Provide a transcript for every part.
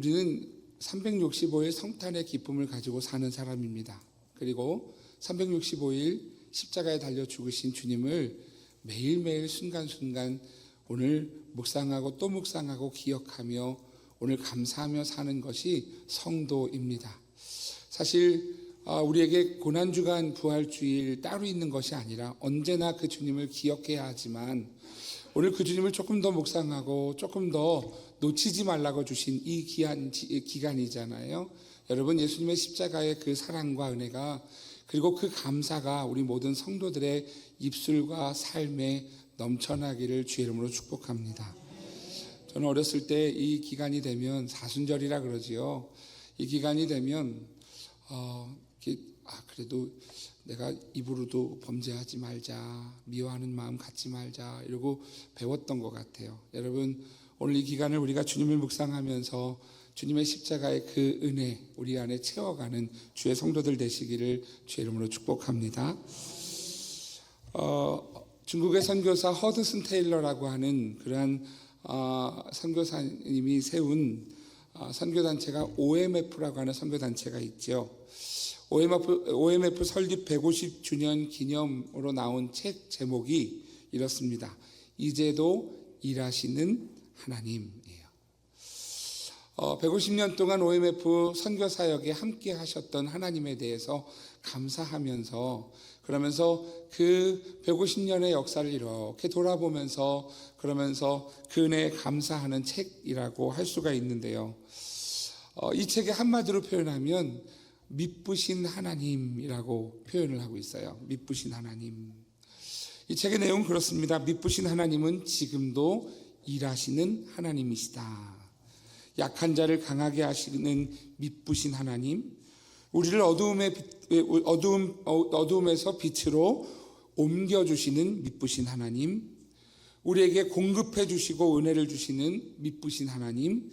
우리는 365일 성탄의 기쁨을 가지고 사는 사람입니다. 그리고 365일 십자가에 달려 죽으신 주님을 매일매일 순간순간 오늘 묵상하고 또 묵상하고 기억하며 오늘 감사하며 사는 것이 성도입니다. 사실 우리에게 고난주간 부활주일 따로 있는 것이 아니라 언제나 그 주님을 기억해야 하지만 오늘 그 주님을 조금 더 묵상하고 조금 더 놓치지 말라고 주신 이 기간이잖아요. 여러분, 예수님의 십자가의 그 사랑과 은혜가 그리고 그 감사가 우리 모든 성도들의 입술과 삶에 넘쳐나기를 주의 이름으로 축복합니다. 저는 어렸을 때 이 기간이 되면 사순절이라 그러지요. 이 기간이 되면 그래도 내가 입으로도 범죄하지 말자, 미워하는 마음 갖지 말자 이러고 배웠던 것 같아요. 여러분, 오늘 이 기간을 우리가 주님을 묵상하면서 주님의 십자가의 그 은혜 우리 안에 채워가는 주의 성도들 되시기를 주의 이름으로 축복합니다. 중국의 선교사 허드슨 테일러라고 하는 그러한 선교사님이 세운 선교단체가 OMF라고 하는 선교단체가 있죠. OMF 설립 150주년 기념으로 나온 책 제목이 이렇습니다. 이제도 일하시는 하나님이에요. 150년 동안 OMF 선교사역에 함께 하셨던 하나님에 대해서 감사하면서 그러면서 그 150년의 역사를 이렇게 돌아보면서 그러면서 그 은혜에 감사하는 책이라고 할 수가 있는데요. 이 책에 한마디로 표현하면 미쁘신 하나님이라고 표현을 하고 있어요. 미쁘신 하나님. 이 책의 내용은 그렇습니다. 미쁘신 하나님은 지금도 일하시는 하나님이시다. 약한 자를 강하게 하시는 미쁘신 하나님, 우리를 어두움에서 빛으로 옮겨주시는 미쁘신 하나님, 우리에게 공급해 주시고 은혜를 주시는 미쁘신 하나님,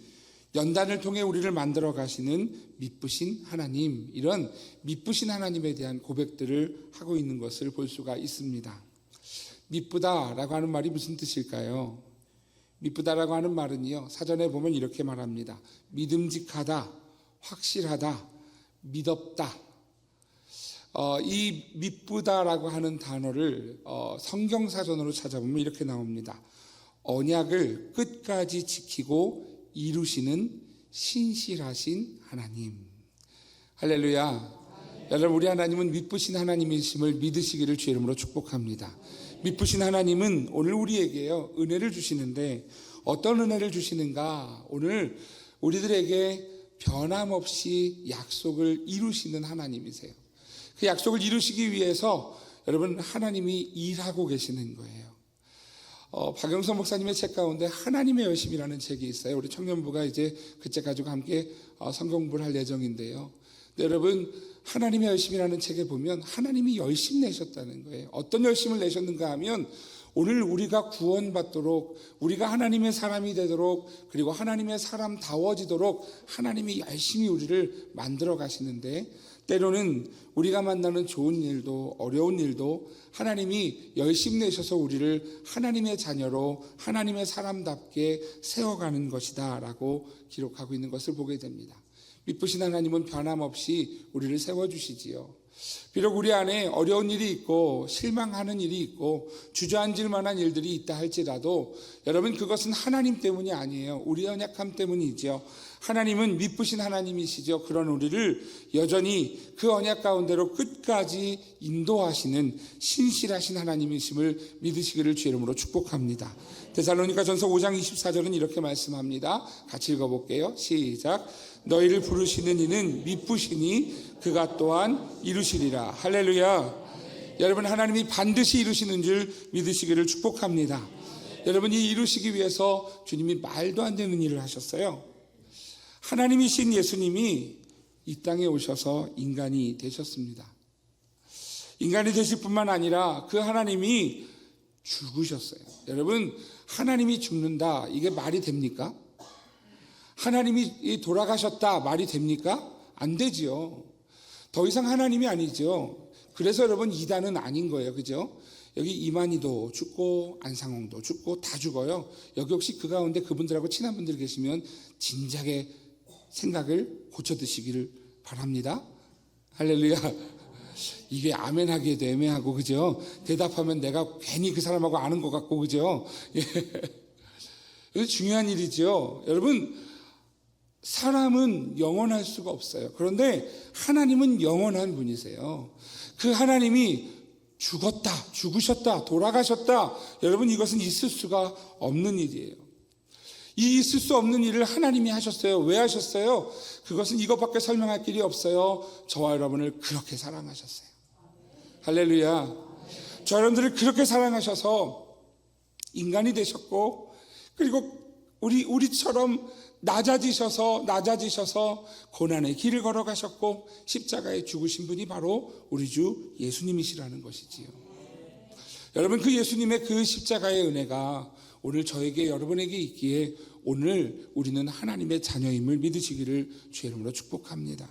연단을 통해 우리를 만들어 가시는 미쁘신 하나님, 이런 미쁘신 하나님에 대한 고백들을 하고 있는 것을 볼 수가 있습니다. 미쁘다라고 하는 말이 무슨 뜻일까요? 미쁘다라고 하는 말은요, 사전에 보면 이렇게 말합니다. 믿음직하다, 확실하다, 믿었다. 이 미쁘다라고 하는 단어를 성경사전으로 찾아보면 이렇게 나옵니다. 언약을 끝까지 지키고 이루시는 신실하신 하나님. 할렐루야. 여러분, 우리 하나님은 미쁘신 하나님이심을 믿으시기를 주의 이름으로 축복합니다. 미쁘신 하나님은 오늘 우리에게요 은혜를 주시는데 어떤 은혜를 주시는가? 오늘 우리들에게 변함없이 약속을 이루시는 하나님이세요. 그 약속을 이루시기 위해서 여러분 하나님이 일하고 계시는 거예요. 박영선 목사님의 책 가운데 하나님의 열심이라는 책이 있어요. 우리 청년부가 이제 그 책 가지고 함께 성경공부를 할 예정인데요. 근데 여러분, 하나님의 열심이라는 책에 보면 하나님이 열심 내셨다는 거예요. 어떤 열심을 내셨는가 하면 오늘 우리가 구원받도록, 우리가 하나님의 사람이 되도록, 그리고 하나님의 사람다워지도록 하나님이 열심히 우리를 만들어 가시는데, 때로는 우리가 만나는 좋은 일도 어려운 일도 하나님이 열심 내셔서 우리를 하나님의 자녀로 하나님의 사람답게 세워가는 것이다 라고 기록하고 있는 것을 보게 됩니다. 미쁘신 하나님은 변함없이 우리를 세워주시지요. 비록 우리 안에 어려운 일이 있고 실망하는 일이 있고 주저앉을 만한 일들이 있다 할지라도 여러분, 그것은 하나님 때문이 아니에요. 우리의 연약함 때문이죠. 하나님은 미쁘신 하나님이시죠. 그런 우리를 여전히 그 언약 가운데로 끝까지 인도하시는 신실하신 하나님이심을 믿으시기를 주의 이름으로 축복합니다. 데살로니가전서 5장 24절은 이렇게 말씀합니다. 같이 읽어볼게요. 시작. 너희를 부르시는 이는 미쁘시니 그가 또한 이루시리라. 할렐루야. 여러분, 하나님이 반드시 이루시는 줄 믿으시기를 축복합니다. 여러분, 이 이루시기 위해서 주님이 말도 안 되는 일을 하셨어요. 하나님이신 예수님이 이 땅에 오셔서 인간이 되셨습니다. 인간이 되실 뿐만 아니라 그 하나님이 죽으셨어요. 여러분, 하나님이 죽는다, 이게 말이 됩니까? 하나님이 돌아가셨다, 말이 됩니까? 안 되지요. 더 이상 하나님이 아니죠. 그래서 여러분, 이단은 아닌 거예요. 그죠? 여기 이만희도 죽고 안상홍도 죽고 다 죽어요. 여기 혹시 그 가운데 그분들하고 친한 분들 계시면 진작에 생각을 고쳐 드시기를 바랍니다. 할렐루야. 이게 아멘 하기에도 애매하고, 그죠? 대답하면 내가 괜히 그 사람하고 아는 것 같고, 그죠? 예. 중요한 일이죠. 여러분, 사람은 영원할 수가 없어요. 그런데 하나님은 영원한 분이세요. 그 하나님이 죽었다, 죽으셨다, 돌아가셨다. 여러분, 이것은 있을 수가 없는 일이에요. 이 있을 수 없는 일을 하나님이 하셨어요. 왜 하셨어요? 그것은 이것밖에 설명할 길이 없어요. 저와 여러분을 그렇게 사랑하셨어요. 할렐루야. 저 여러분들을 그렇게 사랑하셔서 인간이 되셨고, 그리고 우리처럼 낮아지셔서 고난의 길을 걸어가셨고, 십자가에 죽으신 분이 바로 우리 주 예수님이시라는 것이지요. 여러분, 그 예수님의 그 십자가의 은혜가 오늘 저에게, 여러분에게 있기에 오늘 우리는 하나님의 자녀임을 믿으시기를 주의 이름으로 축복합니다.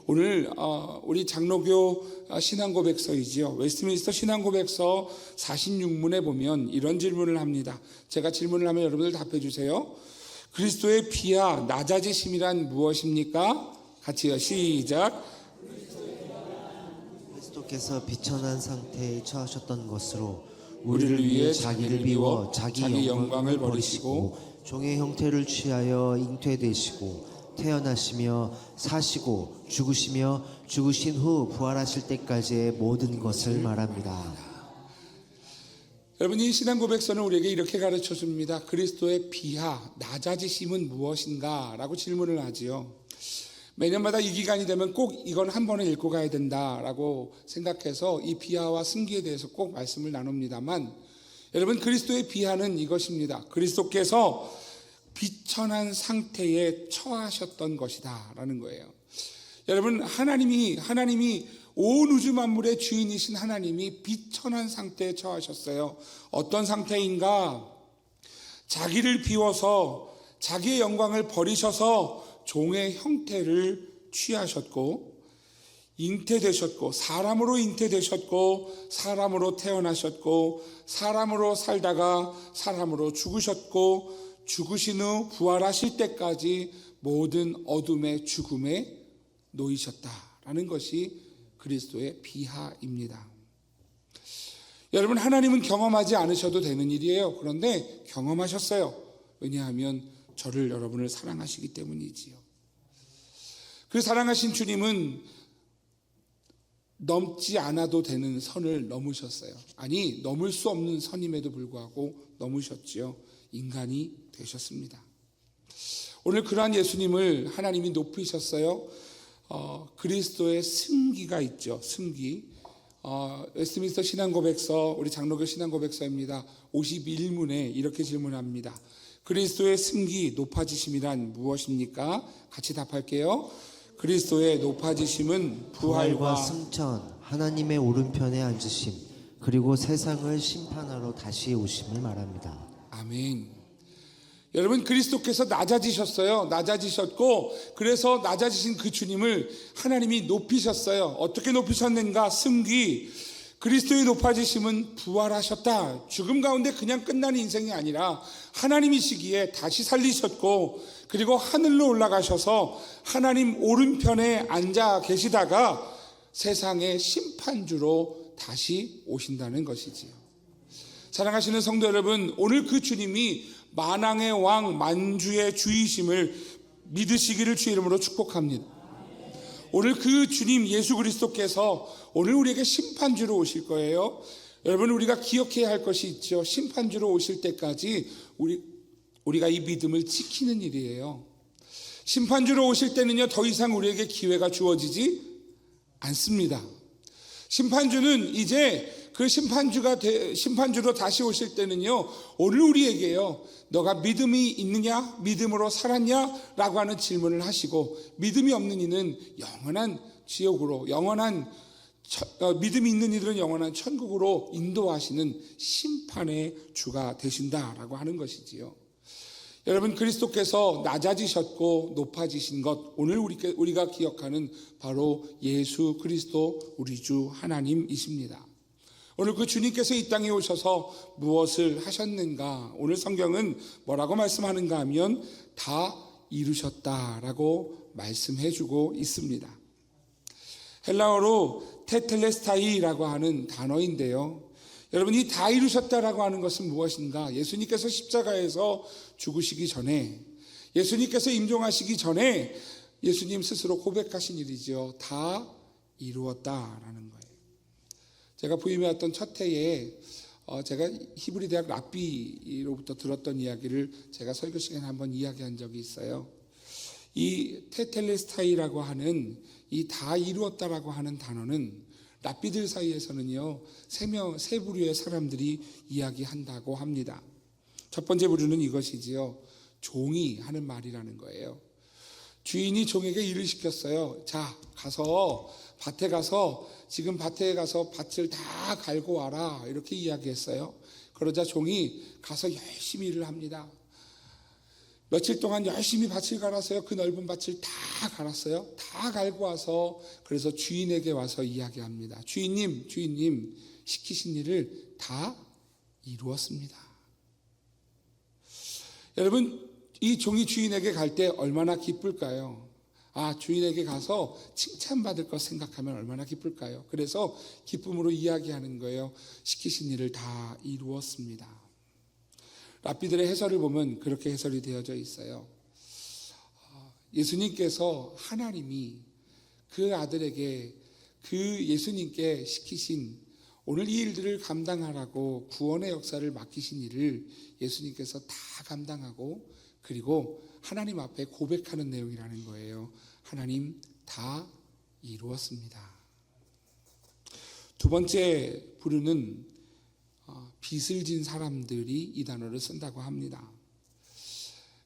오늘 우리 장로교 신앙고백서이지요. 웨스트민스터 신앙고백서 46문에 보면 이런 질문을 합니다. 제가 질문을 하면 여러분들 답해 주세요. 그리스도의 비하 낮아지심이란 무엇입니까? 같이요. 시작. 그리스도께서 비천한 상태에 처하셨던 것으로 우리를 위해 자기를 비워 자기 영광을 버리시고 종의 형태를 취하여 잉태되시고 태어나시며 사시고 죽으시며 죽으신 후 부활하실 때까지의 모든 것을 말합니다. 여러분, 이 신앙고백서는 우리에게 이렇게 가르쳐 줍니다. 그리스도의 비하 낮아지심은 무엇인가? 라고 질문을 하지요. 매년마다 이 기간이 되면 꼭 이건 한 번에 읽고 가야 된다라고 생각해서 이 비하와 승기에 대해서 꼭 말씀을 나눕니다만, 여러분, 그리스도의 비하는 이것입니다. 그리스도께서 비천한 상태에 처하셨던 것이다 라는 거예요. 여러분, 하나님이 온 우주 만물의 주인이신 하나님이 비천한 상태에 처하셨어요. 어떤 상태인가? 자기를 비워서 자기의 영광을 버리셔서 종의 형태를 취하셨고, 잉태되셨고, 사람으로 잉태되셨고, 사람으로 태어나셨고, 사람으로 살다가 사람으로 죽으셨고, 죽으신 후 부활하실 때까지 모든 어둠의 죽음에 놓이셨다라는 것이 그리스도의 비하입니다. 여러분, 하나님은 경험하지 않으셔도 되는 일이에요. 그런데 경험하셨어요. 왜냐하면 저를, 여러분을 사랑하시기 때문이지요. 그 사랑하신 주님은 넘지 않아도 되는 선을 넘으셨어요. 아니, 넘을 수 없는 선임에도 불구하고 넘으셨지요. 인간이 되셨습니다. 오늘 그러한 예수님을 하나님이 높이셨어요. 그리스도의 승기가 있죠. 승기. 웨스트민스터 신앙고백서, 우리 장로교 신앙고백서입니다. 51문에 이렇게 질문합니다. 그리스도의 승기 높아지심이란 무엇입니까? 같이 답할게요. 그리스도의 높아지심은 부활과 승천, 하나님의 오른편에 앉으심, 그리고 세상을 심판하러 다시 오심을 말합니다. 아멘. 여러분, 그리스도께서 낮아지셨어요. 낮아지셨고, 그래서 낮아지신 그 주님을 하나님이 높이셨어요. 어떻게 높이셨는가? 승기. 그리스도의 높아지심은 부활하셨다. 죽음 가운데 그냥 끝나는 인생이 아니라 하나님이시기에 다시 살리셨고, 그리고 하늘로 올라가셔서 하나님 오른편에 앉아 계시다가 세상의 심판주로 다시 오신다는 것이지요. 사랑하시는 성도 여러분, 오늘 그 주님이 만왕의 왕, 만주의 주이심을 믿으시기를 주의 이름으로 축복합니다. 오늘 그 주님 예수 그리스도께서 오늘 우리에게 심판주로 오실 거예요. 여러분, 우리가 기억해야 할 것이 있죠. 심판주로 오실 때까지 우리가 이 믿음을 지키는 일이에요. 심판주로 오실 때는요, 더 이상 우리에게 기회가 주어지지 않습니다. 심판주는 이제 그 심판주로 다시 오실 때는요, 오늘 우리에게요, 너가 믿음이 있느냐, 믿음으로 살았냐 라고 하는 질문을 하시고, 믿음이 없는 이는 영원한 지옥으로, 믿음이 있는 이들은 영원한 천국으로 인도하시는 심판의 주가 되신다라고 하는 것이지요. 여러분, 그리스도께서 낮아지셨고 높아지신 것, 오늘 우리가 기억하는 바로 예수 그리스도 우리 주 하나님이십니다. 오늘 그 주님께서 이 땅에 오셔서 무엇을 하셨는가? 오늘 성경은 뭐라고 말씀하는가 하면 다 이루셨다라고 말씀해주고 있습니다. 헬라어로 테텔레스타이라고 하는 단어인데요. 여러분, 이 다 이루셨다라고 하는 것은 무엇인가? 예수님께서 십자가에서 죽으시기 전에, 예수님께서 임종하시기 전에 예수님 스스로 고백하신 일이죠. 다 이루었다라는 거예요. 제가 부임해 왔던 첫 해에 제가 히브리 대학 랍비로부터 들었던 이야기를 제가 설교 시간에 한번 이야기한 적이 있어요. 이 테텔레스타이라고 하는 이 다 이루었다라고 하는 단어는 랍비들 사이에서는요, 세 부류의 사람들이 이야기한다고 합니다. 첫 번째 부류는 이것이지요. 종이 하는 말이라는 거예요. 주인이 종에게 일을 시켰어요. 자, 밭에 가서 지금 밭에 가서 밭을 다 갈고 와라, 이렇게 이야기했어요. 그러자 종이 가서 열심히 일을 합니다. 며칠 동안 열심히 밭을 갈았어요. 그 넓은 밭을 다 갈았어요. 다 갈고 와서 그래서 주인에게 와서 이야기합니다. 주인님 시키신 일을 다 이루었습니다. 여러분, 이 종이 주인에게 갈 때 얼마나 기쁠까요? 주인에게 가서 칭찬받을 것 생각하면 얼마나 기쁠까요? 그래서 기쁨으로 이야기하는 거예요. 시키신 일을 다 이루었습니다. 랍비들의 해설을 보면 그렇게 해설이 되어져 있어요. 예수님께서, 하나님이 그 아들에게 그 예수님께 시키신 오늘 이 일들을 감당하라고 구원의 역사를 맡기신 일을 예수님께서 다 감당하고, 그리고 하나님 앞에 고백하는 내용이라는 거예요. 하나님, 다 이루었습니다. 두 번째 부류는 빚을 진 사람들이 이 단어를 쓴다고 합니다.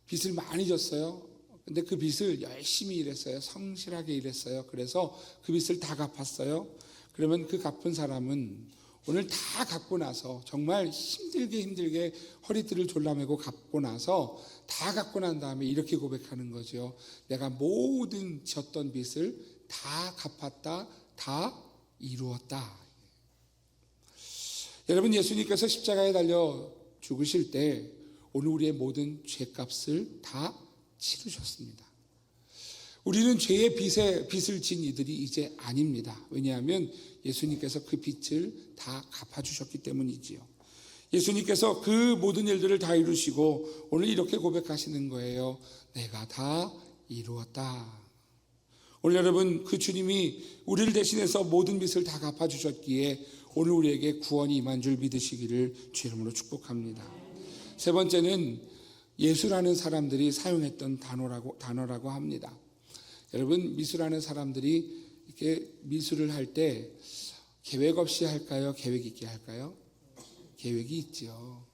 빚을 많이 졌어요. 근데 그 빚을 열심히 일했어요. 성실하게 일했어요. 그래서 그 빚을 다 갚았어요. 그러면 그 갚은 사람은 오늘 다 갚고 나서, 정말 힘들게 허리띠를 졸라매고 갚고 나서, 다 갚고 난 다음에 이렇게 고백하는 거죠. 내가 모든 졌던 빚을 다 갚았다, 다 이루었다. 여러분, 예수님께서 십자가에 달려 죽으실 때 오늘 우리의 모든 죄값을 다 치르셨습니다. 우리는 죄의 빚을 진 이들이 이제 아닙니다. 왜냐하면 예수님께서 그 빚을 다 갚아주셨기 때문이지요. 예수님께서 그 모든 일들을 다 이루시고 오늘 이렇게 고백하시는 거예요. 내가 다 이루었다. 오늘 여러분, 그 주님이 우리를 대신해서 모든 빚을 다 갚아주셨기에 오늘 우리에게 구원이 임한 줄 믿으시기를 주 이름으로 축복합니다. 세 번째는 예수라는 사람들이 사용했던 단어라고 합니다. 여러분, 미술하는 사람들이 이렇게 미술을 할 때 계획 없이 할까요? 계획 있게 할까요? 계획이 있죠.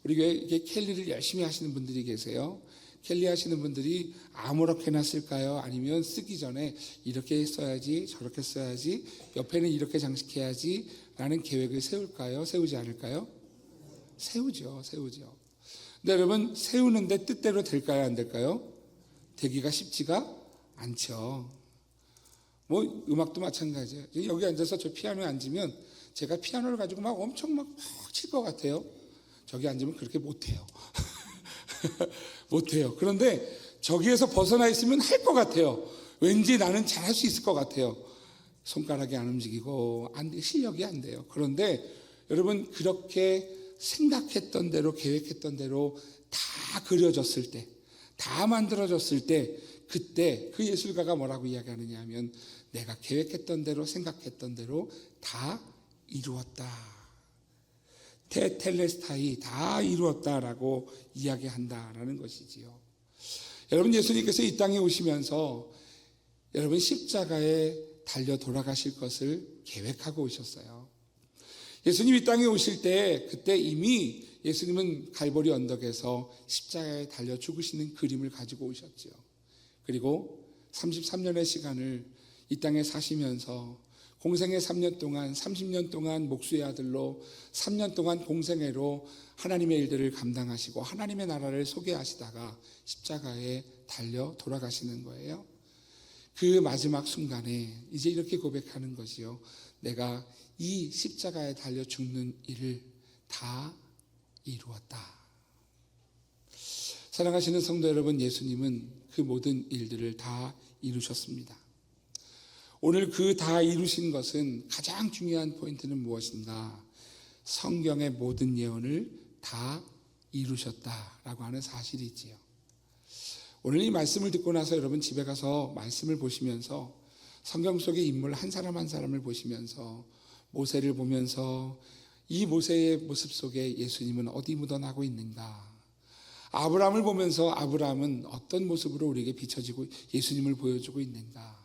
우리 교회 이렇게 캘리를 열심히 하시는 분들이 계세요. 캘리 하시는 분들이 아무렇게나 쓸까요? 아니면 쓰기 전에 이렇게 써야지, 저렇게 써야지, 옆에는 이렇게 장식해야지 라는 계획을 세울까요? 세우지 않을까요? 세우죠. 근데 여러분, 세우는데 뜻대로 될까요? 안 될까요? 되기가 쉽지가 않죠. 뭐 음악도 마찬가지예요. 여기 앉아서 저 피아노에 앉으면 제가 피아노를 가지고 막 엄청 막 칠 것 같아요. 저기 앉으면 그렇게 못해요. 못해요. 그런데 저기에서 벗어나 있으면 할 것 같아요. 왠지 나는 잘할 수 있을 것 같아요. 손가락이 안 움직이고 실력이 안 돼요. 그런데 여러분, 그렇게 생각했던 대로, 계획했던 대로 다 그려졌을 때, 다 만들어졌을 때, 그때 그 예술가가 뭐라고 이야기하느냐 하면, 내가 계획했던 대로, 생각했던 대로 다 이루었다. 테텔레스타이, 다 이루었다라고 이야기한다라는 것이지요. 여러분, 예수님께서 이 땅에 오시면서 여러분 십자가에 달려 돌아가실 것을 계획하고 오셨어요. 예수님 이 땅에 오실 때, 그때 이미 예수님은 갈보리 언덕에서 십자가에 달려 죽으시는 그림을 가지고 오셨죠. 그리고 33년의 시간을 이 땅에 사시면서 공생의 3년 동안, 30년 동안 목수의 아들로, 3년 동안 공생애로 하나님의 일들을 감당하시고 하나님의 나라를 소개하시다가 십자가에 달려 돌아가시는 거예요. 그 마지막 순간에 이제 이렇게 고백하는 것이요. 내가 이 십자가에 달려 죽는 일을 다 이루었다. 사랑하시는 성도 여러분, 예수님은 그 모든 일들을 다 이루셨습니다. 오늘 그 다 이루신 것은 가장 중요한 포인트는 무엇인가? 성경의 모든 예언을 다 이루셨다라고 하는 사실이지요. 오늘 이 말씀을 듣고 나서 여러분 집에 가서 말씀을 보시면서 성경 속의 인물 한 사람 한 사람을 보시면서 모세를 보면서 이 모세의 모습 속에 예수님은 어디 묻어나고 있는가? 아브라함을 보면서 아브라함은 어떤 모습으로 우리에게 비춰지고 예수님을 보여주고 있는가?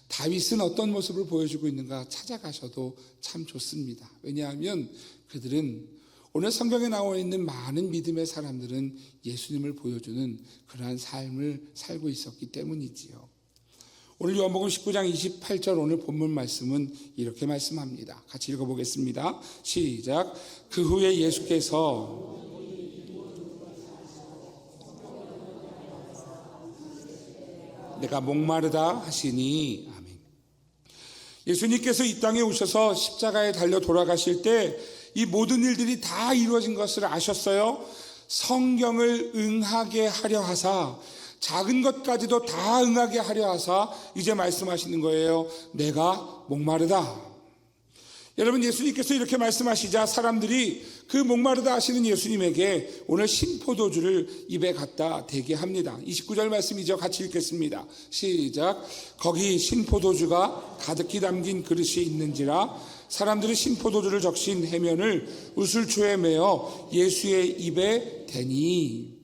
다윗은 어떤 모습을 보여주고 있는가 찾아가셔도 참 좋습니다. 왜냐하면 그들은 오늘 성경에 나와 있는 많은 믿음의 사람들은 예수님을 보여주는 그러한 삶을 살고 있었기 때문이지요. 오늘 요한복음 19장 28절 오늘 본문 말씀은 이렇게 말씀합니다. 같이 읽어보겠습니다. 시작. 그 후에 예수께서 내가 목마르다 하시니 아멘. 예수님께서 이 땅에 오셔서 십자가에 달려 돌아가실 때 이 모든 일들이 다 이루어진 것을 아셨어요. 성경을 응하게 하려 하사 작은 것까지도 다 응하게 하려 하사 이제 말씀하시는 거예요. 내가 목마르다. 여러분, 예수님께서 이렇게 말씀하시자 사람들이 그 목마르다 하시는 예수님에게 오늘 신포도주를 입에 갖다 대게 합니다. 29절 말씀이죠. 같이 읽겠습니다. 시작. 거기 신포도주가 가득히 담긴 그릇이 있는지라 사람들이 신포도주를 적신 해면을 우슬초에 메어 예수의 입에 대니.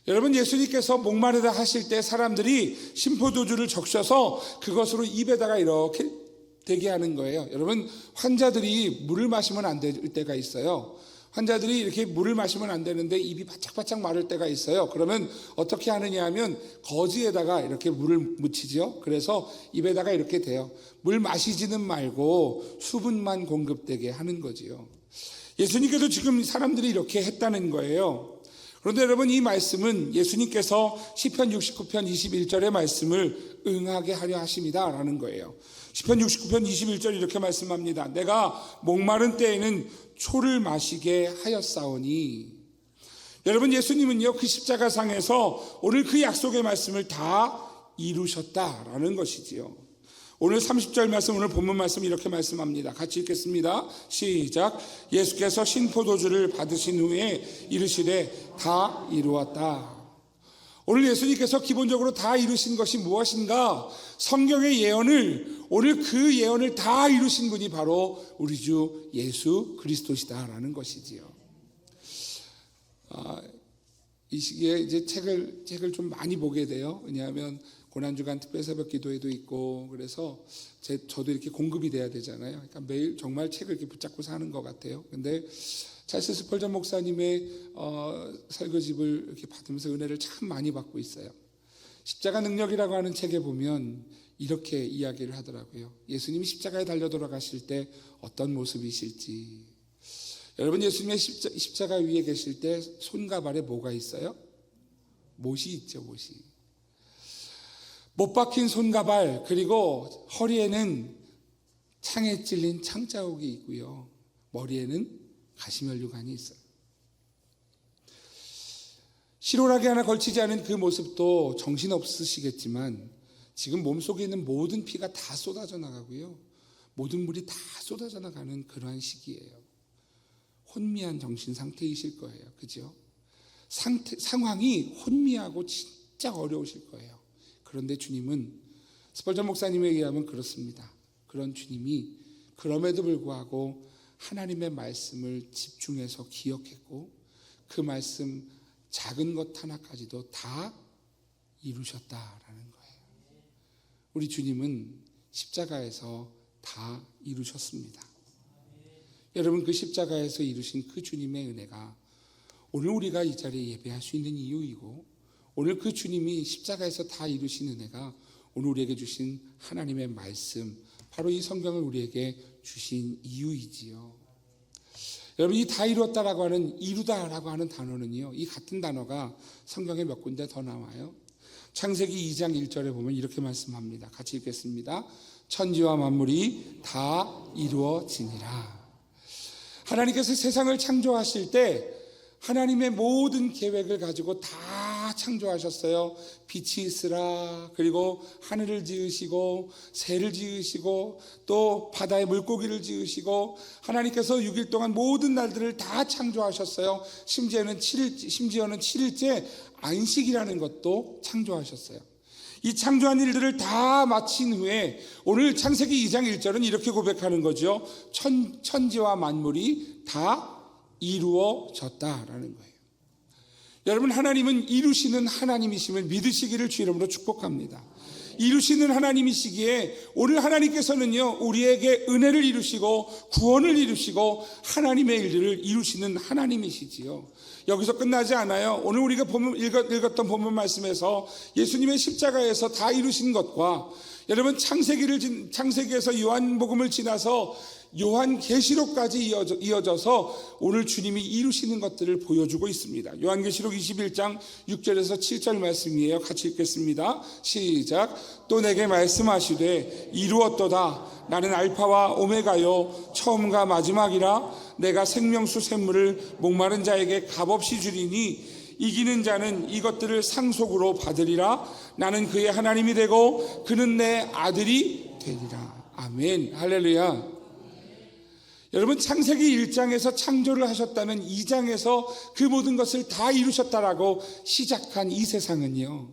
여러분, 예수님께서 목마르다 하실 때 사람들이 신포도주를 적셔서 그것으로 입에다가 이렇게 되게 하는 거예요. 여러분, 환자들이 물을 마시면 안 될 때가 있어요. 환자들이 이렇게 물을 마시면 안 되는데 입이 바짝바짝 마를 때가 있어요. 그러면 어떻게 하느냐 하면 거즈에다가 이렇게 물을 묻히죠. 그래서 입에다가 이렇게 대요. 물 마시지는 말고 수분만 공급되게 하는 거지요. 예수님께서 지금 사람들이 이렇게 했다는 거예요. 그런데 여러분, 이 말씀은 예수님께서 시편 69편 21절의 말씀을 응하게 하려 하십니다라는 거예요. 시편 69편 21절 이렇게 말씀합니다. 내가 목마른 때에는 초를 마시게 하였사오니. 여러분, 예수님은요 그 십자가상에서 오늘 그 약속의 말씀을 다 이루셨다라는 것이지요. 오늘 30절 말씀, 오늘 본문 말씀 이렇게 말씀합니다. 같이 읽겠습니다. 시작. 예수께서 신포도주를 받으신 후에 이르시되 다 이루었다. 오늘 예수님께서 기본적으로 다 이루신 것이 무엇인가? 성경의 예언을, 오늘 그 예언을 다 이루신 분이 바로 우리 주 예수 그리스도시다라는 것이지요. 이 시기에 이제 책을 좀 많이 보게 돼요. 왜냐하면 고난주간 특별 새벽 기도회도 있고, 그래서 저도 이렇게 공급이 돼야 되잖아요. 그러니까 매일 정말 책을 이렇게 붙잡고 사는 것 같아요. 근데 찰스 스펄전 목사님의 설교집을 이렇게 받으면서 은혜를 참 많이 받고 있어요. 십자가 능력이라고 하는 책에 보면 이렇게 이야기를 하더라고요. 예수님이 십자가에 달려 돌아가실 때 어떤 모습이실지. 여러분, 예수님의 십자가 위에 계실 때 손과 발에 뭐가 있어요? 못이 있죠, 못이. 못 박힌 손과 발, 그리고 허리에는 창에 찔린 창자국이 있고요. 머리에는 가시면류관이 있어요. 실오라기 하나 걸치지 않은 그 모습도 정신없으시겠지만 지금 몸속에 있는 모든 피가 다 쏟아져 나가고요. 모든 물이 다 쏟아져 나가는 그러한 시기예요. 혼미한 정신 상태이실 거예요. 그죠? 상황이 혼미하고 진짜 어려우실 거예요. 그런데 주님은, 스펄전 목사님에 의하면 그렇습니다. 그런 주님이 그럼에도 불구하고 하나님의 말씀을 집중해서 기억했고 그 말씀 작은 것 하나까지도 다 이루셨다라는 거예요. 우리 주님은 십자가에서 다 이루셨습니다. 여러분, 그 십자가에서 이루신 그 주님의 은혜가 오늘 우리가 이 자리에 예배할 수 있는 이유이고, 오늘 그 주님이 십자가에서 다 이루신 은혜가 오늘 우리에게 주신 하나님의 말씀, 바로 이 성경을 우리에게 주신 이유이지요. 여러분, 이 다 이루었다라고 하는, 이루다라고 하는 단어는요, 이 같은 단어가 성경에 몇 군데 더 나와요. 창세기 2장 1절에 보면 이렇게 말씀합니다. 같이 읽겠습니다. 천지와 만물이 다 이루어지니라. 하나님께서 세상을 창조하실 때 하나님의 모든 계획을 가지고 다 창조하셨어요. 빛이 있으라, 그리고 하늘을 지으시고 새를 지으시고 또 바다의 물고기를 지으시고 하나님께서 6일 동안 모든 날들을 다 창조하셨어요. 심지어는 7일째 안식이라는 것도 창조하셨어요. 이 창조한 일들을 다 마친 후에 오늘 창세기 2장 1절은 이렇게 고백하는 거죠. 천지와 만물이 다 이루어졌다라는 거예요. 여러분, 하나님은 이루시는 하나님이심을 믿으시기를 주 이름으로 축복합니다. 이루시는 하나님이시기에 오늘 하나님께서는요, 우리에게 은혜를 이루시고 구원을 이루시고 하나님의 일들을 이루시는 하나님이시지요. 여기서 끝나지 않아요. 오늘 우리가 읽었던 본문 말씀에서 예수님의 십자가에서 다 이루신 것과 여러분 창세기에서 요한복음을 지나서 요한계시록까지 이어져서 오늘 주님이 이루시는 것들을 보여주고 있습니다. 요한계시록 21장 6절에서 7절 말씀이에요. 같이 읽겠습니다. 시작. 또 내게 말씀하시되 이루었도다. 나는 알파와 오메가요 처음과 마지막이라. 내가 생명수 샘물을 목마른 자에게 값없이 주리니 이기는 자는 이것들을 상속으로 받으리라. 나는 그의 하나님이 되고 그는 내 아들이 되리라. 아멘. 할렐루야. 여러분, 창세기 1장에서 창조를 하셨다면 2장에서 그 모든 것을 다 이루셨다라고 시작한 이 세상은요,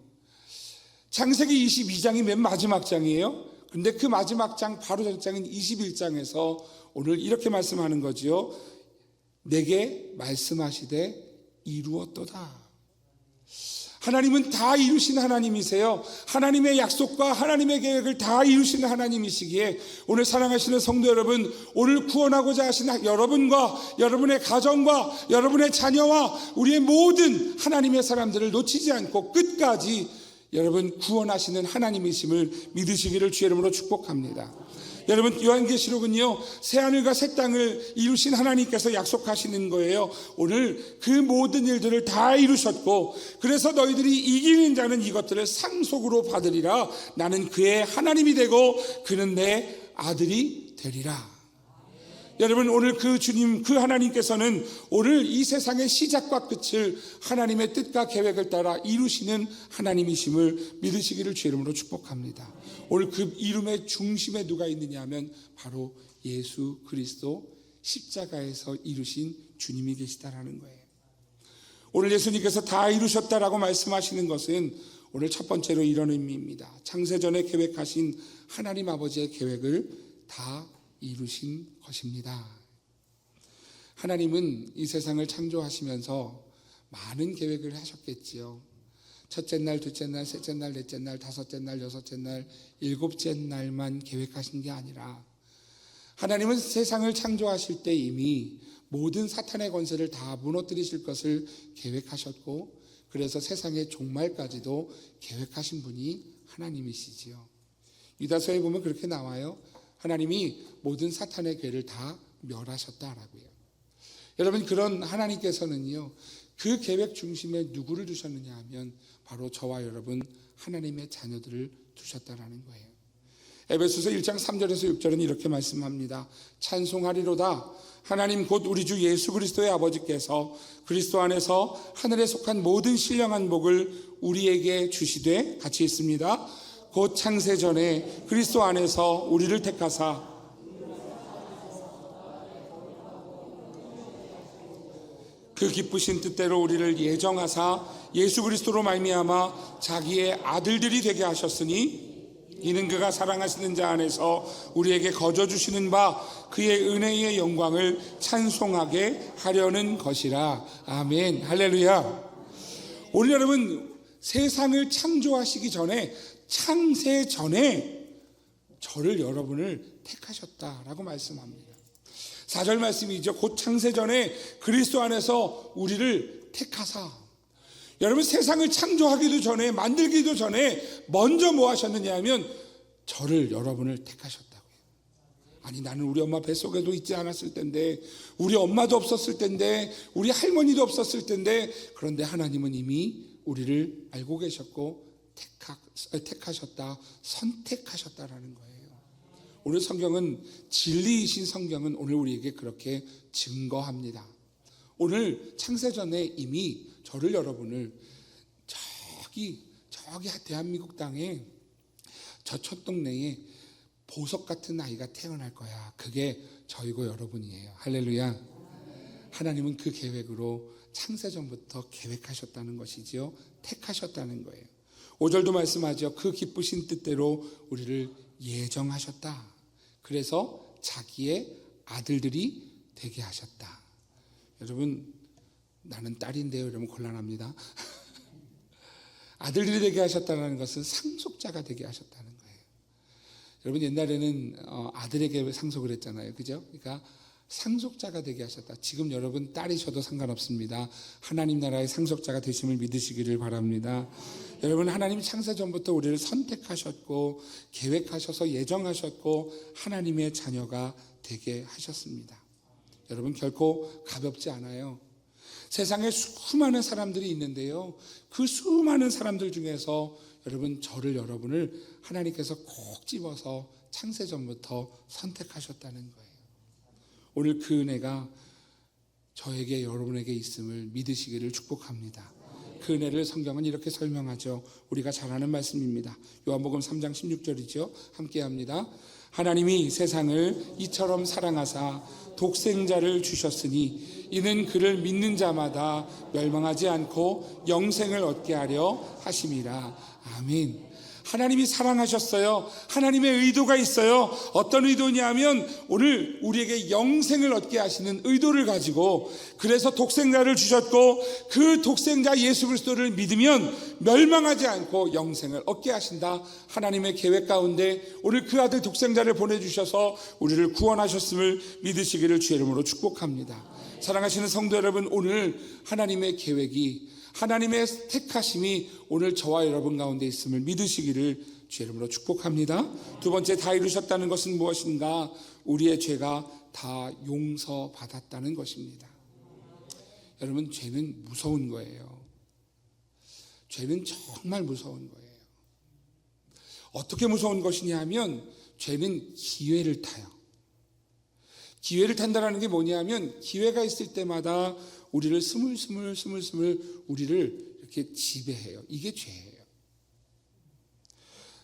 창세기 22장이 맨 마지막 장이에요. 근데 그 마지막 장 바로 전장인 21장에서 오늘 이렇게 말씀하는 거지요. 내게 말씀하시되 이루었도다. 하나님은 다 이루신 하나님이세요. 하나님의 약속과 하나님의 계획을 다 이루시는 하나님이시기에 오늘 사랑하시는 성도 여러분, 오늘 구원하고자 하신 여러분과 여러분의 가정과 여러분의 자녀와 우리의 모든 하나님의 사람들을 놓치지 않고 끝까지 여러분 구원하시는 하나님이심을 믿으시기를 주의 이름으로 축복합니다. 여러분, 요한계시록은요, 새하늘과 새 땅을 이루신 하나님께서 약속하시는 거예요. 오늘 그 모든 일들을 다 이루셨고, 그래서 너희들이 이기는 자는 이것들을 상속으로 받으리라. 나는 그의 하나님이 되고 그는 내 아들이 되리라. 여러분, 오늘 그 주님, 그 하나님께서는 오늘 이 세상의 시작과 끝을 하나님의 뜻과 계획을 따라 이루시는 하나님이심을 믿으시기를 주의 이름으로 축복합니다. 오늘 그 이름의 중심에 누가 있느냐 하면 바로 예수 그리스도 십자가에서 이루신 주님이 계시다라는 거예요. 오늘 예수님께서 다 이루셨다라고 말씀하시는 것은 오늘 첫 번째로 이런 의미입니다. 창세전에 계획하신 하나님 아버지의 계획을 다 이루신 것입니다. 하나님은 이 세상을 창조하시면서 많은 계획을 하셨겠지요. 첫째 날, 둘째 날, 셋째 날, 넷째 날, 다섯째 날, 여섯째 날, 일곱째 날만 계획하신 게 아니라 하나님은 세상을 창조하실 때 이미 모든 사탄의 권세를 다 무너뜨리실 것을 계획하셨고, 그래서 세상의 종말까지도 계획하신 분이 하나님이시지요. 유다서에 보면 그렇게 나와요. 하나님이 모든 사탄의 괴를 다 멸하셨다라고요. 여러분, 그런 하나님께서는요, 그 계획 중심에 누구를 두셨느냐 하면 바로 저와 여러분 하나님의 자녀들을 두셨다라는 거예요. 에베소서 1장 3절에서 6절은 이렇게 말씀합니다. 찬송하리로다. 하나님 곧 우리 주 예수 그리스도의 아버지께서 그리스도 안에서 하늘에 속한 모든 신령한 복을 우리에게 주시되, 같이 있습니다. 곧 창세전에 그리스도 안에서 우리를 택하사 그 기쁘신 뜻대로 우리를 예정하사 예수 그리스도로 말미암아 자기의 아들들이 되게 하셨으니 이는 그가 사랑하시는 자 안에서 우리에게 거저 주시는 바 그의 은혜의 영광을 찬송하게 하려는 것이라. 아멘. 할렐루야. 오늘 여러분, 세상을 창조하시기 전에, 창세 전에 저를 여러분을 택하셨다라고 말씀합니다. 4절 말씀이죠. 곧 창세 전에 그리스도 안에서 우리를 택하사. 여러분, 세상을 창조하기도 전에, 만들기도 전에 먼저 뭐 하셨느냐 하면 저를, 여러분을 택하셨다고요. 아니, 나는 우리 엄마 뱃속에도 있지 않았을 텐데, 우리 엄마도 없었을 텐데, 우리 할머니도 없었을 텐데, 그런데 하나님은 이미 우리를 알고 계셨고 택하셨다, 선택하셨다라는 거예요. 오늘 성경은, 진리이신 성경은 오늘 우리에게 그렇게 증거합니다. 오늘 창세전에 이미 저를 여러분을 저기 대한민국 땅에 저첫 동네에 보석 같은 아이가 태어날 거야. 그게 저이고 여러분이에요. 할렐루야. 하나님은 그 계획으로 창세전부터 계획하셨다는 것이지요. 택하셨다는 거예요. 5절도 말씀하죠. 그 기쁘신 뜻대로 우리를 예정하셨다. 그래서 자기의 아들들이 되게 하셨다. 여러분, 나는 딸인데요. 여러분 곤란합니다. 아들들이 되게 하셨다는 것은 상속자가 되게 하셨다는 거예요. 여러분, 옛날에는 아들에게 상속을 했잖아요. 그죠? 그러니까 상속자가 되게 하셨다. 지금 여러분 딸이셔도 상관없습니다. 하나님 나라의 상속자가 되심을 믿으시기를 바랍니다. 여러분, 하나님 창세전부터 우리를 선택하셨고 계획하셔서 예정하셨고 하나님의 자녀가 되게 하셨습니다. 여러분, 결코 가볍지 않아요. 세상에 수많은 사람들이 있는데요, 그 수많은 사람들 중에서 여러분을 하나님께서 꼭 집어서 창세전부터 선택하셨다는 거예요. 오늘 그 은혜가 저에게, 여러분에게 있음을 믿으시기를 축복합니다. 그 은혜를 성경은 이렇게 설명하죠. 우리가 잘 아는 말씀입니다. 요한복음 3장 16절이죠. 함께 합니다. 하나님이 세상을 이처럼 사랑하사 독생자를 주셨으니 이는 그를 믿는 자마다 멸망하지 않고 영생을 얻게 하려 하심이라. 아멘. 하나님이 사랑하셨어요. 하나님의 의도가 있어요. 어떤 의도냐면 오늘 우리에게 영생을 얻게 하시는 의도를 가지고, 그래서 독생자를 주셨고 그 독생자 예수 그리스도를 믿으면 멸망하지 않고 영생을 얻게 하신다. 하나님의 계획 가운데 오늘 그 아들 독생자를 보내주셔서 우리를 구원하셨음을 믿으시기를 주의 이름으로 축복합니다. 사랑하시는 성도 여러분, 오늘 하나님의 계획이, 하나님의 택하심이 오늘 저와 여러분 가운데 있음을 믿으시기를 주의 이름으로 축복합니다. 두 번째, 다 이루셨다는 것은 무엇인가? 우리의 죄가 다 용서받았다는 것입니다. 여러분, 죄는 무서운 거예요. 죄는 정말 무서운 거예요. 어떻게 무서운 것이냐 하면 죄는 기회를 타요. 기회를 탄다는 게 뭐냐면 기회가 있을 때마다 우리를 스물스물 우리를 이렇게 지배해요. 이게 죄예요.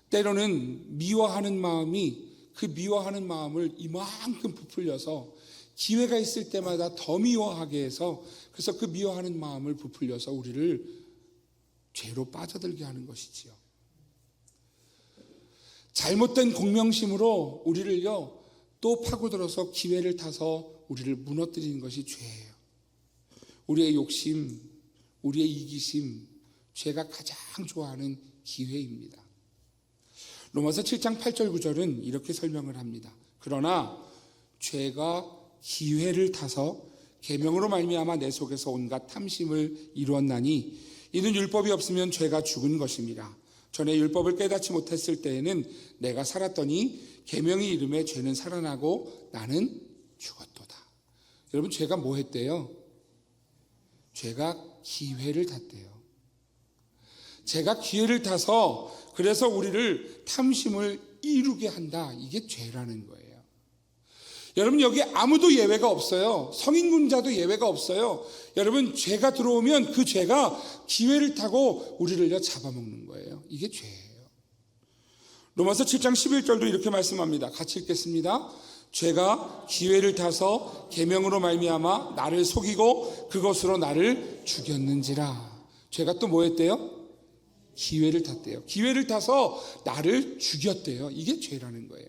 때로는 미워하는 마음이, 그 미워하는 마음을 이만큼 부풀려서 기회가 있을 때마다 더 미워하게 해서, 그래서 그 미워하는 마음을 부풀려서 우리를 죄로 빠져들게 하는 것이지요. 잘못된 공명심으로 우리를요 또 파고들어서 기회를 타서 우리를 무너뜨리는 것이 죄예요. 우리의 욕심, 우리의 이기심, 죄가 가장 좋아하는 기회입니다. 로마서 7장 8절 9절은 이렇게 설명을 합니다. 그러나 죄가 기회를 타서 계명으로 말미암아 내 속에서 온갖 탐심을 이루었나니 이는 율법이 없으면 죄가 죽은 것임이라. 전에 율법을 깨닫지 못했을 때에는 내가 살았더니 계명이 이름에 죄는 살아나고 나는 죽었도다. 여러분, 죄가 뭐 했대요? 죄가 기회를 탔대요. 죄가 기회를 타서 그래서 우리를 탐심을 이루게 한다. 이게 죄라는 거예요. 여러분, 여기 아무도 예외가 없어요. 성인군자도 예외가 없어요. 여러분, 죄가 들어오면 그 죄가 기회를 타고 우리를 잡아먹는 거예요. 이게 죄예요. 로마서 7장 11절도 이렇게 말씀합니다. 같이 읽겠습니다. 죄가 기회를 타서 계명으로 말미암아 나를 속이고 그것으로 나를 죽였는지라. 죄가 또 뭐 했대요? 기회를 탔대요. 기회를 타서 나를 죽였대요. 이게 죄라는 거예요.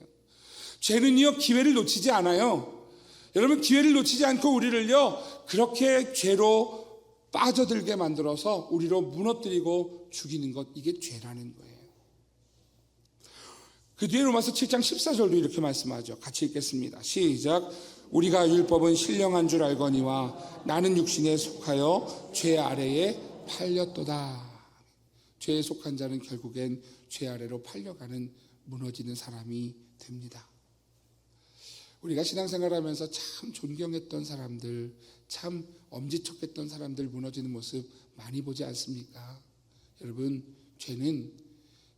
죄는요 기회를 놓치지 않아요. 여러분, 기회를 놓치지 않고 우리를요 그렇게 죄로 빠져들게 만들어서 우리로 무너뜨리고 죽이는 것, 이게 죄라는 거예요. 그 뒤에 로마서 7장 14절도 이렇게 말씀하죠. 같이 읽겠습니다. 시작. 우리가 율법은 신령한 줄 알거니와 나는 육신에 속하여 죄 아래에 팔렸도다. 죄에 속한 자는 결국엔 죄 아래로 팔려가는, 무너지는 사람이 됩니다. 우리가 신앙생활하면서 참 존경했던 사람들, 참 엄지척했던 사람들 무너지는 모습 많이 보지 않습니까? 여러분, 죄는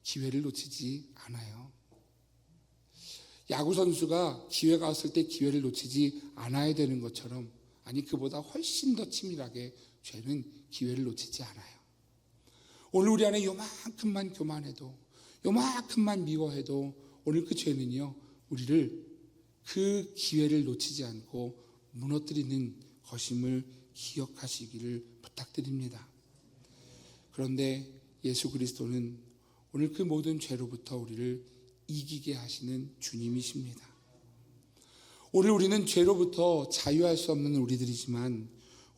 기회를 놓치지 않아요. 야구 선수가 기회가 왔을 때 기회를 놓치지 않아야 되는 것처럼 아니 그보다 훨씬 더 치밀하게 죄는 기회를 놓치지 않아요. 오늘 우리 안에 요만큼만 교만해도, 요만큼만 미워해도 오늘 그 죄는요 우리를 그 기회를 놓치지 않고 무너뜨리는 것임을 기억하시기를 부탁드립니다. 그런데 예수 그리스도는 오늘 그 모든 죄로부터 우리를 이기게 하시는 주님이십니다. 오늘 우리는 죄로부터 자유할 수 없는 우리들이지만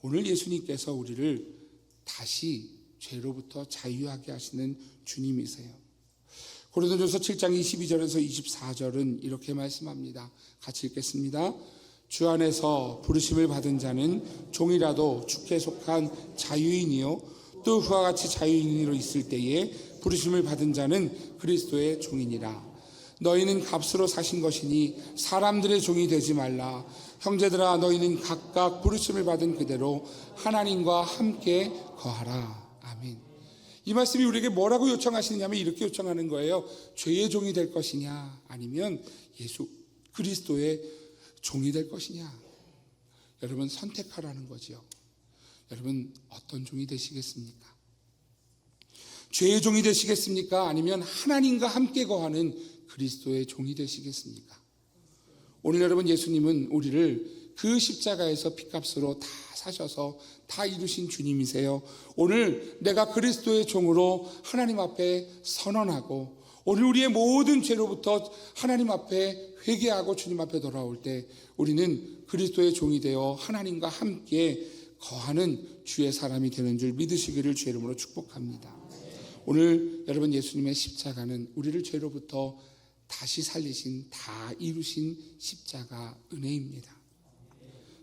오늘 예수님께서 우리를 다시 죄로부터 자유하게 하시는 주님이세요. 고린도전서 7장 22절에서 24절은 이렇게 말씀합니다. 같이 읽겠습니다. 주 안에서 부르심을 받은 자는 종이라도 주께 속한 자유인이요 또 그와 같이 자유인으로 있을 때에 부르심을 받은 자는 그리스도의 종이니라. 너희는 값으로 사신 것이니 사람들의 종이 되지 말라. 형제들아 너희는 각각 부르심을 받은 그대로 하나님과 함께 거하라. 아멘. 이 말씀이 우리에게 뭐라고 요청하시느냐면 이렇게 요청하는 거예요. 죄의 종이 될 것이냐 아니면 예수 그리스도의 종이 될 것이냐. 여러분 선택하라는 거지요. 여러분 어떤 종이 되시겠습니까? 죄의 종이 되시겠습니까? 아니면 하나님과 함께 거하는 그리스도의 종이 되시겠습니까? 오늘 여러분 예수님은 우리를 그 십자가에서 피값으로 다 사셔서 다 이루신 주님이세요. 오늘 내가 그리스도의 종으로 하나님 앞에 선언하고 오늘 우리의 모든 죄로부터 하나님 앞에 회개하고 주님 앞에 돌아올 때 우리는 그리스도의 종이 되어 하나님과 함께 거하는 주의 사람이 되는 줄 믿으시기를 주의 이름으로 축복합니다. 오늘 여러분 예수님의 십자가는 우리를 죄로부터 다시 살리신 다 이루신 십자가 은혜입니다.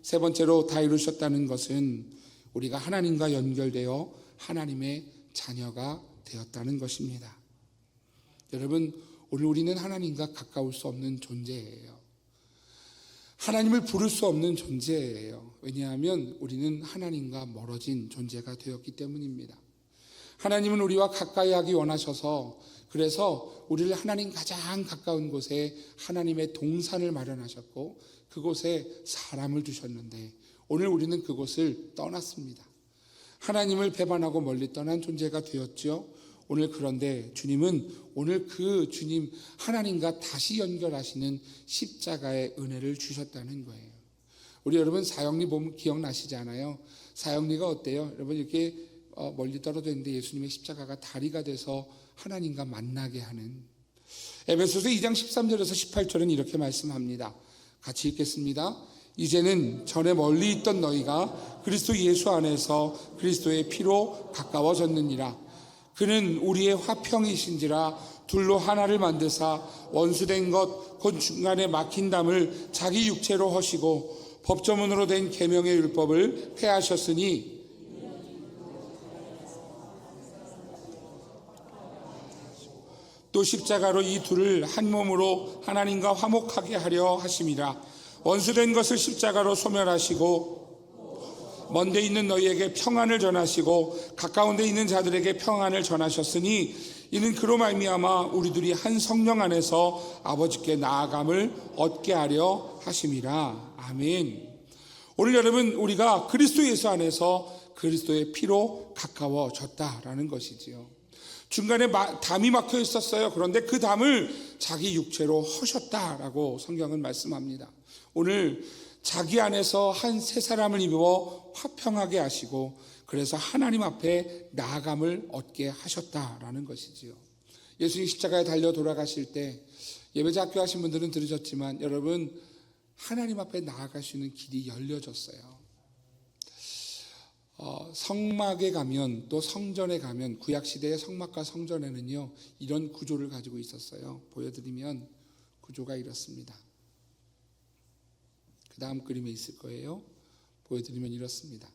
세 번째로 다 이루셨다는 것은 우리가 하나님과 연결되어 하나님의 자녀가 되었다는 것입니다. 여러분 오늘 우리는 하나님과 가까울 수 없는 존재예요. 하나님을 부를 수 없는 존재예요. 왜냐하면 우리는 하나님과 멀어진 존재가 되었기 때문입니다. 하나님은 우리와 가까이 하기 원하셔서 그래서 우리를 하나님 가장 가까운 곳에 하나님의 동산을 마련하셨고 그곳에 사람을 두셨는데 오늘 우리는 그곳을 떠났습니다. 하나님을 배반하고 멀리 떠난 존재가 되었죠. 오늘 그런데 주님은 오늘 그 주님 하나님과 다시 연결하시는 십자가의 은혜를 주셨다는 거예요. 우리 여러분 사형리 보면 기억나시지 않아요? 사형리가 어때요? 여러분 이렇게 멀리 떨어져 있는데 예수님의 십자가가 다리가 돼서 하나님과 만나게 하는. 에베소서 2장 13절에서 18절은 이렇게 말씀합니다. 같이 읽겠습니다. 이제는 전에 멀리 있던 너희가 그리스도 예수 안에서 그리스도의 피로 가까워졌느니라. 그는 우리의 화평이신지라 둘로 하나를 만드사 원수된 것 곧 중간에 막힌 담을 자기 육체로 허시고 법조문으로 된 계명의 율법을 폐하셨으니 또 십자가로 이 둘을 한 몸으로 하나님과 화목하게 하려 하심이라. 원수된 것을 십자가로 소멸하시고 먼데 있는 너희에게 평안을 전하시고 가까운 데 있는 자들에게 평안을 전하셨으니 이는 그로 말미암아 우리들이 한 성령 안에서 아버지께 나아감을 얻게 하려 하심이라. 아멘. 오늘 여러분 우리가 그리스도 예수 안에서 그리스도의 피로 가까워졌다라는 것이지요. 중간에 담이 막혀 있었어요. 그런데 그 담을 자기 육체로 허셨다라고 성경은 말씀합니다. 오늘 자기 안에서 한 새 사람을 입어 화평하게 하시고 그래서 하나님 앞에 나아감을 얻게 하셨다라는 것이지요. 예수님 십자가에 달려 돌아가실 때 예배자 학교 하신 분들은 들으셨지만 여러분 하나님 앞에 나아갈 수 있는 길이 열려졌어요. 성막에 가면 또 성전에 가면 구약시대의 성막과 성전에는요 이런 구조를 가지고 있었어요. 보여드리면 구조가 이렇습니다. 그 다음 그림에 있을 거예요. 보여드리면 이렇습니다.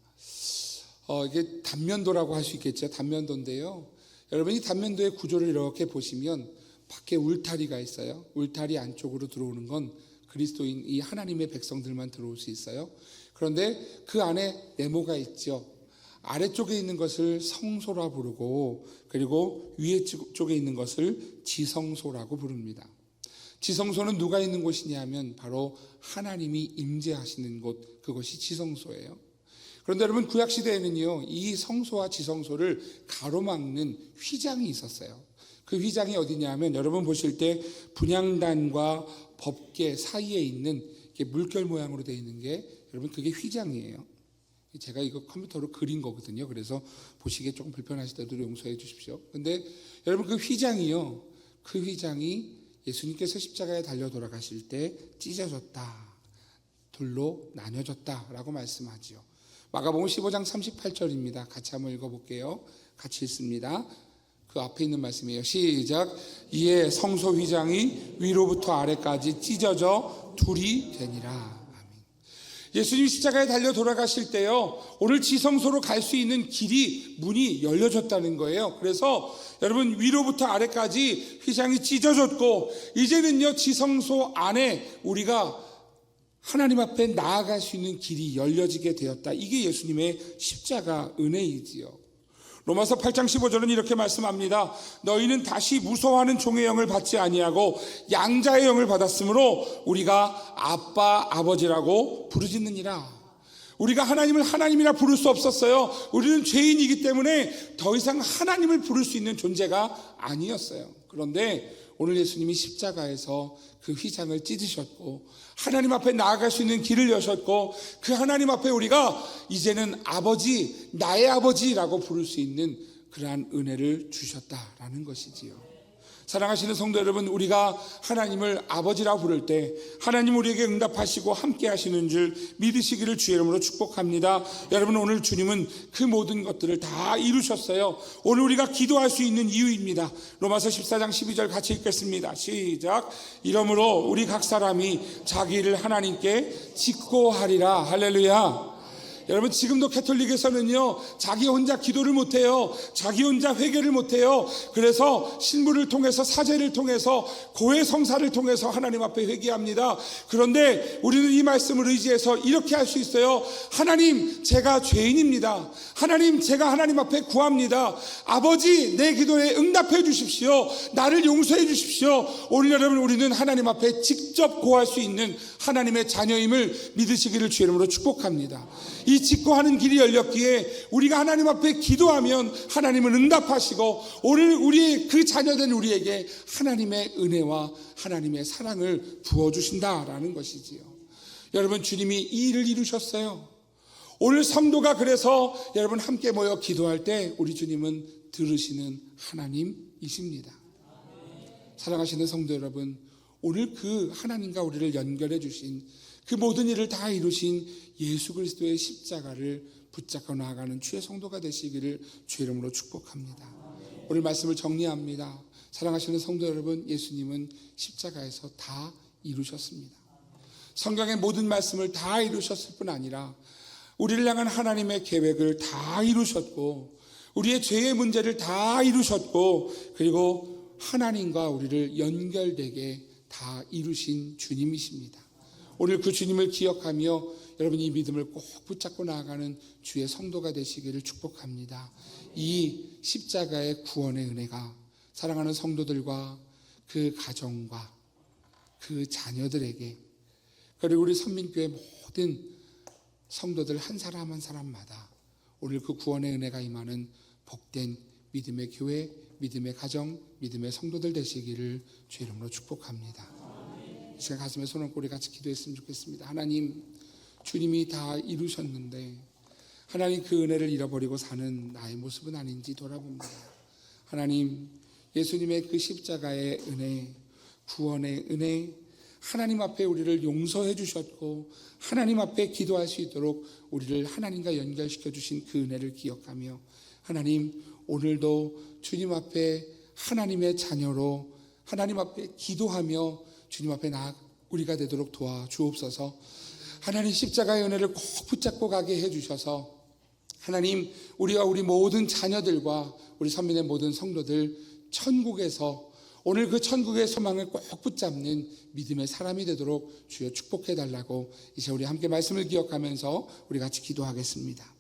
이게 단면도라고 할 수 있겠죠. 단면도인데요. 여러분 이 단면도의 구조를 이렇게 보시면 밖에 울타리가 있어요. 울타리 안쪽으로 들어오는 건 그리스도인 이 하나님의 백성들만 들어올 수 있어요. 그런데 그 안에 네모가 있죠. 아래쪽에 있는 것을 성소라 부르고 그리고 위에 쪽에 있는 것을 지성소라고 부릅니다. 지성소는 누가 있는 곳이냐면 바로 하나님이 임재하시는 곳, 그것이 지성소예요. 그런데 여러분, 구약시대에는요, 이 성소와 지성소를 가로막는 휘장이 있었어요. 그 휘장이 어디냐면, 여러분 보실 때 분향단과 법궤 사이에 있는 물결 모양으로 되어 있는 게, 여러분 그게 휘장이에요. 제가 이거 컴퓨터로 그린 거거든요. 그래서 보시기에 조금 불편하시더라도 용서해 주십시오. 근데 여러분, 그 휘장이요, 그 휘장이 예수님께서 십자가에 달려 돌아가실 때 찢어졌다, 둘로 나뉘어졌다 라고 말씀하지요. 마가복음 15장 38절입니다. 같이 한번 읽어볼게요. 같이 읽습니다. 그 앞에 있는 말씀이에요. 시작. 이에 성소 휘장이 위로부터 아래까지 찢어져 둘이 되니라. 아멘. 예수님이 십자가에 달려 돌아가실 때요, 오늘 지성소로 갈 수 있는 길이, 문이 열려졌다는 거예요. 그래서 여러분, 위로부터 아래까지 휘장이 찢어졌고, 이제는요, 지성소 안에 우리가 하나님 앞에 나아갈 수 있는 길이 열려지게 되었다. 이게 예수님의 십자가 은혜이지요. 로마서 8장 15절은 이렇게 말씀합니다. 너희는 다시 무서워하는 종의 영을 받지 아니하고 양자의 영을 받았으므로 우리가 아빠 아버지라고 부르짖느니라. 우리가 하나님을 하나님이라 부를 수 없었어요. 우리는 죄인이기 때문에 더 이상 하나님을 부를 수 있는 존재가 아니었어요. 그런데 오늘 예수님이 십자가에서 그 휘장을 찢으셨고 하나님 앞에 나아갈 수 있는 길을 여셨고, 그 하나님 앞에 우리가 이제는 아버지, 나의 아버지라고 부를 수 있는 그러한 은혜를 주셨다라는 것이지요. 사랑하시는 성도 여러분, 우리가 하나님을 아버지라 부를 때 하나님 우리에게 응답하시고 함께 하시는 줄 믿으시기를 주의 이름으로 축복합니다. 여러분, 오늘 주님은 그 모든 것들을 다 이루셨어요. 오늘 우리가 기도할 수 있는 이유입니다. 로마서 14장 12절 같이 읽겠습니다. 시작. 이러므로 우리 각 사람이 자기 일을 하나님께 짓고 하리라. 할렐루야. 여러분, 지금도 가톨릭에서는요, 자기 혼자 기도를 못해요. 자기 혼자 회개를 못해요. 그래서 신부를 통해서, 사제를 통해서, 고해 성사를 통해서 하나님 앞에 회개합니다. 그런데 우리는 이 말씀을 의지해서 이렇게 할 수 있어요. 하나님, 제가 죄인입니다. 하나님, 제가 하나님 앞에 구합니다. 아버지, 내 기도에 응답해 주십시오. 나를 용서해 주십시오. 오늘 여러분, 우리는 하나님 앞에 직접 고할 수 있는 하나님의 자녀임을 믿으시기를 주의 이름으로 축복합니다. 이 직고하는 길이 열렸기에 우리가 하나님 앞에 기도하면 하나님은 응답하시고, 오늘 우리의 그 자녀된 우리에게 하나님의 은혜와 하나님의 사랑을 부어주신다라는 것이지요. 여러분, 주님이 이 일을 이루셨어요. 오늘 성도가 그래서 여러분 함께 모여 기도할 때 우리 주님은 들으시는 하나님이십니다. 사랑하시는 성도 여러분, 오늘 그 하나님과 우리를 연결해 주신, 그 모든 일을 다 이루신 예수 그리스도의 십자가를 붙잡고 나아가는 주의 성도가 되시기를 주의 이름으로 축복합니다. 오늘 말씀을 정리합니다. 사랑하시는 성도 여러분, 예수님은 십자가에서 다 이루셨습니다. 성경의 모든 말씀을 다 이루셨을 뿐 아니라 우리를 향한 하나님의 계획을 다 이루셨고, 우리의 죄의 문제를 다 이루셨고, 그리고 하나님과 우리를 연결되게 다 이루신 주님이십니다. 오늘 그 주님을 기억하며 여러분, 이 믿음을 꼭 붙잡고 나아가는 주의 성도가 되시기를 축복합니다. 이 십자가의 구원의 은혜가 사랑하는 성도들과 그 가정과 그 자녀들에게, 그리고 우리 선민교회 모든 성도들 한 사람 한 사람마다 오늘 그 구원의 은혜가 임하는 복된 믿음의 교회, 믿음의 가정, 믿음의 성도들 되시기를 주의 이름으로 축복합니다. 제가 가슴에 손을 얹고 우리 같이 기도했으면 좋겠습니다. 하나님, 주님이 다 이루셨는데 하나님, 그 은혜를 잃어버리고 사는 나의 모습은 아닌지 돌아봅니다. 하나님, 예수님의 그 십자가의 은혜, 구원의 은혜, 하나님 앞에 우리를 용서해 주셨고 하나님 앞에 기도할 수 있도록 우리를 하나님과 연결시켜 주신 그 은혜를 기억하며, 하나님, 오늘도 주님 앞에 하나님의 자녀로 하나님 앞에 기도하며 주님 앞에 우리가 되도록 도와주옵소서. 하나님, 십자가의 은혜를 꼭 붙잡고 가게 해주셔서 하나님, 우리와 우리 모든 자녀들과 우리 선민의 모든 성도들 천국에서 오늘 그 천국의 소망을 꼭 붙잡는 믿음의 사람이 되도록 주여 축복해 달라고 이제 우리 함께 말씀을 기억하면서 우리 같이 기도하겠습니다.